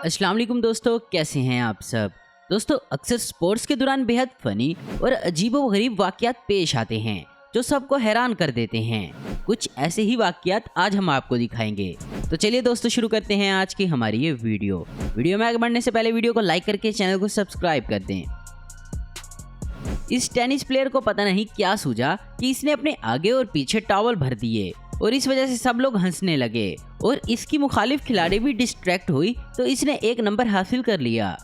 अस्सलाम वालेकुम दोस्तों, कैसे हैं आप सब। दोस्तों, अक्सर स्पोर्ट्स के दौरान बेहद फनी और अजीबोगरीब वाक़यात पेश आते हैं जो सबको हैरान कर देते हैं। कुछ ऐसे ही वाक़यात आज हम आपको दिखाएंगे। तो चलिए दोस्तों, शुरू करते हैं आज की हमारी ये वीडियो में आगे बढ़ने से पहले वीडियो को लाइक करके चैनल को सब्सक्राइब कर दें। इस टेनिस प्लेयर को पता नहीं क्या सूझा कि इसने अपने आगे और पीछे टॉवल भर दिए और इस वजह से सब लोग हंसने लगे और इसकी मुखालिफ खिलाड़ी भी डिस्ट्रैक्ट हुई तो इसने 1 नंबर हासिल कर लिया।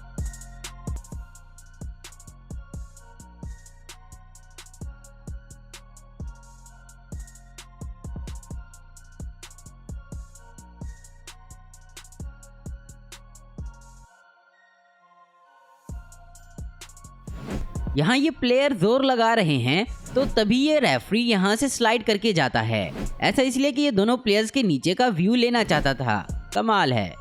यहाँ ये प्लेयर जोर लगा रहे हैं तो तभी ये रेफरी यहाँ से स्लाइड करके जाता है। ऐसा इसलिए कि ये दोनों प्लेयर्स के नीचे का व्यू लेना चाहता था। कमाल है।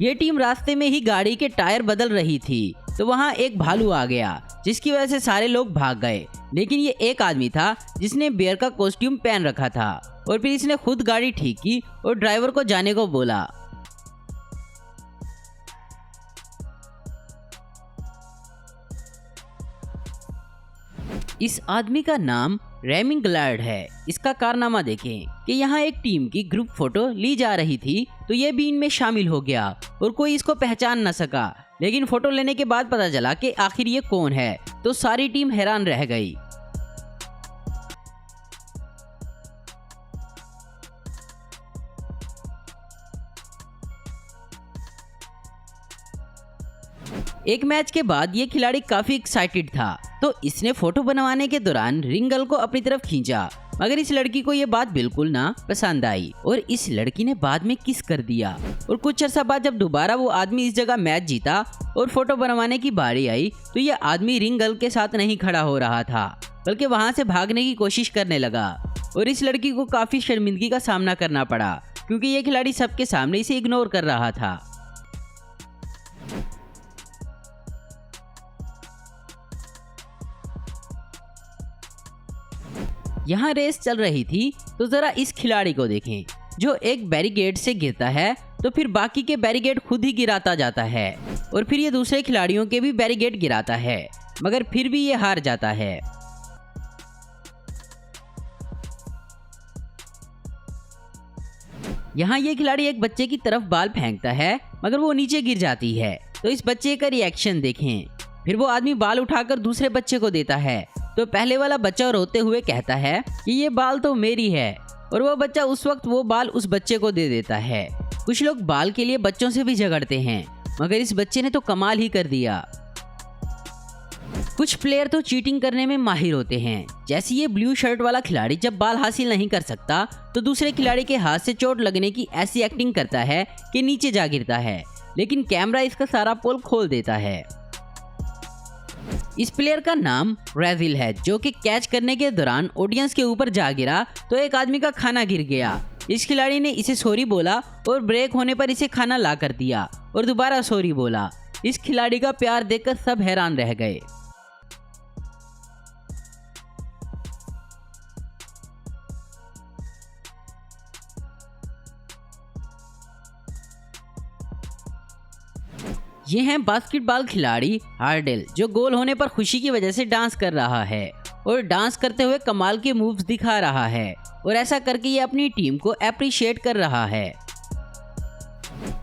ये टीम रास्ते में ही गाड़ी के टायर बदल रही थी तो वहाँ एक भालू आ गया जिसकी वजह से सारे लोग भाग गए, लेकिन ये एक आदमी था जिसने बेयर का कॉस्ट्यूम पहन रखा था और फिर इसने खुद गाड़ी ठीक की और ड्राइवर को जाने को बोला। इस आदमी का नाम रेमी ग्लैड है। इसका कारनामा देखें कि यहाँ एक टीम की ग्रुप फोटो ली जा रही थी तो ये भी इनमें शामिल हो गया और कोई इसको पहचान न सका, लेकिन फोटो लेने के बाद पता चला कि आखिर ये कौन है तो सारी टीम हैरान रह गई। एक मैच के बाद ये खिलाड़ी काफी एक्साइटेड था तो इसने फोटो बनवाने के दौरान रिंग गर्ल को अपनी तरफ खींचा, मगर इस लड़की को ये बात बिल्कुल ना पसंद आई और इस लड़की ने बाद में किस कर दिया। और कुछ अर्सा बाद जब दोबारा वो आदमी इस जगह मैच जीता और फोटो बनवाने की बारी आई तो ये आदमी रिंग गर्ल के साथ नहीं खड़ा हो रहा था बल्कि वहां से भागने की कोशिश करने लगा और इस लड़की को काफी शर्मिंदगी का सामना करना पड़ा क्योंकि ये खिलाड़ी सबके सामने इसे इग्नोर कर रहा था। यहाँ रेस चल रही थी तो जरा इस खिलाड़ी को देखें जो एक बैरिकेड से गिरता है तो फिर बाकी के बैरिकेड खुद ही गिराता जाता है और फिर ये दूसरे खिलाड़ियों के भी बैरिकेड गिराता है, मगर फिर भी ये हार जाता है। यहाँ ये खिलाड़ी एक बच्चे की तरफ बाल फेंकता है मगर वो नीचे गिर जाती है तो इस बच्चे का रिएक्शन देखें। फिर वो आदमी बाल उठाकर दूसरे बच्चे को देता है तो पहले वाला बच्चा रोते हुए कहता है कि ये बाल तो मेरी है और वो बच्चा उस वक्त वो बाल उस बच्चे को दे देता है। कुछ लोग बाल के लिए बच्चों से भी झगड़ते हैं मगर इस बच्चे ने तो कमाल ही कर दिया। कुछ प्लेयर तो चीटिंग करने में माहिर होते हैं, जैसे ये ब्लू शर्ट वाला खिलाड़ी जब बाल हासिल नहीं कर सकता तो दूसरे खिलाड़ी के हाथ से चोट लगने की ऐसी एक्टिंग करता है कि नीचे जा गिरता है, लेकिन कैमरा इसका सारा पोल खोल देता है। इस प्लेयर का नाम रेजिल है जो कि कैच करने के दौरान ऑडियंस के ऊपर जा गिरा तो एक आदमी का खाना गिर गया। इस खिलाड़ी ने इसे सॉरी बोला और ब्रेक होने पर इसे खाना ला कर दिया और दोबारा सॉरी बोला। इस खिलाड़ी का प्यार देखकर सब हैरान रह गए। ये हैं बास्केटबॉल खिलाड़ी हार्डेल जो गोल होने पर खुशी की वजह से डांस कर रहा है और डांस करते हुए कमाल के मूव्स दिखा रहा है और ऐसा करके ये अपनी टीम को अप्रिशिएट कर रहा है।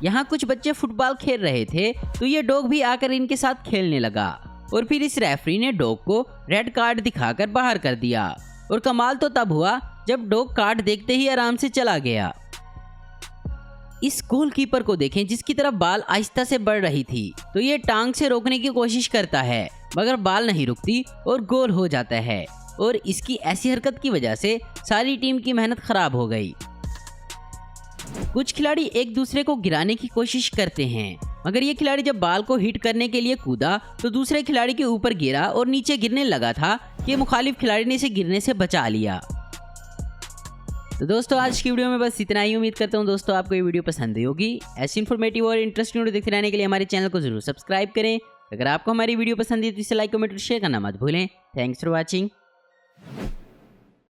यहाँ कुछ बच्चे फुटबॉल खेल रहे थे तो ये डॉग भी आकर इनके साथ खेलने लगा और फिर इस रेफरी ने डॉग को रेड कार्ड दिखाकर बाहर कर दिया और कमाल तो तब हुआ जब डॉग कार्ड देखते ही आराम से चला गया। इस गोलकीपर को देखें जिसकी तरफ बाल आहिस्ता से बढ़ रही थी तो ये टांग से रोकने की कोशिश करता है मगर बाल नहीं रुकती और गोल हो जाता है और इसकी ऐसी हरकत की वजह से सारी टीम की मेहनत खराब हो गई। कुछ खिलाड़ी एक दूसरे को गिराने की कोशिश करते हैं मगर ये खिलाड़ी जब बाल को हिट करने के लिए कूदा तो दूसरे खिलाड़ी के ऊपर गिरा और नीचे गिरने लगा था कि मुखालिफ खिलाड़ी ने इसे गिरने से बचा लिया। तो दोस्तों, आज की वीडियो में बस इतना ही। उम्मीद करता हूँ दोस्तों आपको ये वीडियो पसंद आई होगी। ऐसी इन्फॉर्मेटिव और इंटरेस्टिंग वीडियो देखते रहने के लिए हमारे चैनल को जरूर सब्सक्राइब करें। अगर आपको हमारी वीडियो पसंद है तो इसे लाइक कमेंट और शेयर करना मत भूलें। Thanks for watching.